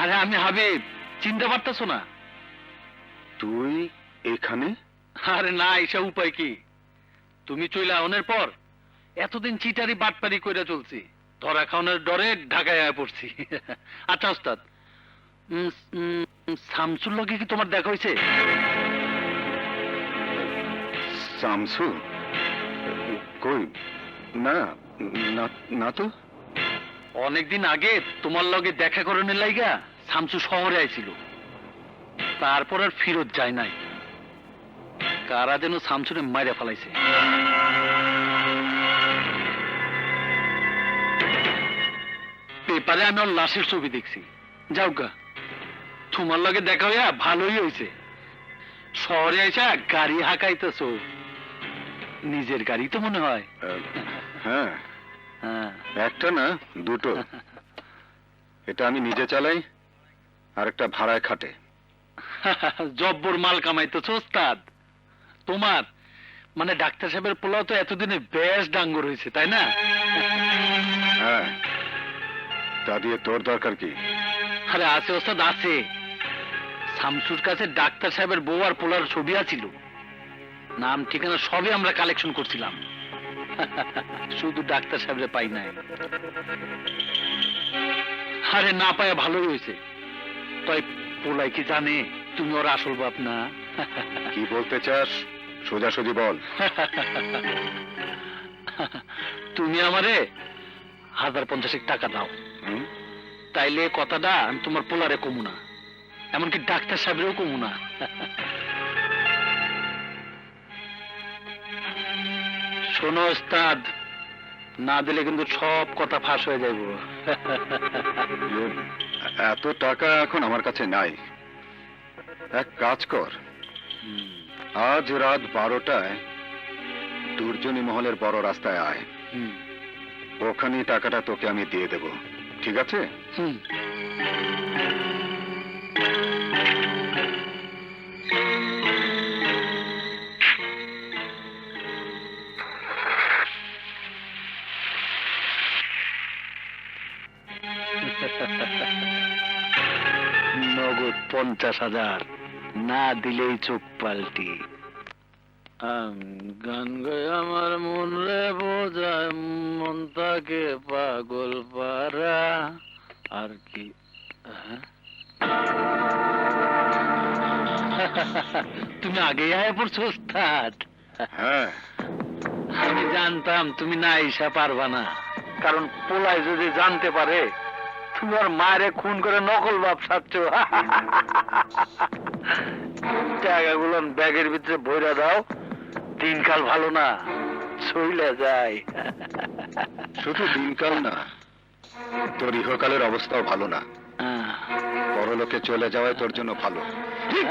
আরে আমি হাবিব, চিনতে পারতেছো না? তুই এখানে? আরে না, এসব উপায় কি? তুমি চলে আউনের পর এতদিন চিটারি বাটপারি কইরা চলছি, ধরা খাওয়ানোর ডরে ঢাকায় আয়া পড়ছি। আচ্ছা ওস্তাদ, শামসুর লগে কি তোমার দেখা হয়েছে? শামসু? কই, না না, না তো। অনেকদিন আগে তোমার লগে দেখা করানোর লাইগা শামসু শহরে আইছিল, তারপর আর ফিরত যায় নাই। কারা যেন শামসুরে মাইরা ফেলাইছে। পেপারে আমি ওর লাশের ছবি দেখছি। যাও গা, তোমার লগে দেখা হইয়া ভালোই হয়েছে। শহরে আইসা গাড়ি হাঁকাইতেছো, নিজের গাড়ি তো মনে হয়। হ্যাঁ, হ্যাঁ, একটা না দুটো। এটা আমি নিজে চালাই, আর একটা ভাড়ায় খাটে। জব্বর মাল কামাইতেছো ওস্তাদ। তোমার মানে ডাক্তার সাহেবের পোলাও তো এতদিনে বেশ ডাঙ্গর হয়েছে, তাই না? হ্যাঁ, তা দিয়ে তোর দরকার কি? আরে আছে ওস্তাদ, আছে। শামসুর কাছে ডাক্তার সাহেবের বউ আর পোলার ছবি আছিল, নাম ঠিকানা সবই আমরা কালেকশন করছিলাম। শুধু ডাক্তার সাহেবরে পাই নাই। আরে না পায় ভালোই হয়েছে। তাই পোলাই কি জানে তুমি ওর আসল বাপ না? কি বলতে চাস সোজাসুজি বল। তুমি আমারে 1050 টাকা দাও, হুম? তাইলে কথাটা আমি তোমার পোলারে কমু না, এমনকি ডাক্তার সাহেবেরও কমু না। শোনো ওস্তাদ, না দিলে কিন্তু সব কথা ফাঁস হয়ে যাইব। এত টাকা এখন আমার কাছে নাই। এক কাজ কর, আজ রাত 12টায় দুর্জনী মহলের বড় রাস্তায় আয়। ওখানে টাকাটা তোকে আমি দিয়ে দেব, ঠিক আছে? নগদ 50,000, না দিলেই চোখ পাল্টি। গান গায় আমার মন রে বোঝায়, মন তাকে পাগল পারা। আর কি? তুমি আগে আয় পড়ছো ওস্তাদ। হ্যাঁ, আমি জানতাম তুমি না ইসা পারবা না, কারণ পোলায় যদি জানতে পারে তুমি আর মায়ের খুন করে নকল বাপ সাচ্ছ। টাকাগুলো ব্যাগের ভিতরে ভইরা দাও, দিনকাল ভালো না, চইলা যায়। শুধু দিনকাল না, তোর ইহকালের অবস্থাও ভালো না। পরলোকে চলে যাওয়াই তোর জন্য ভালো। ঠিক।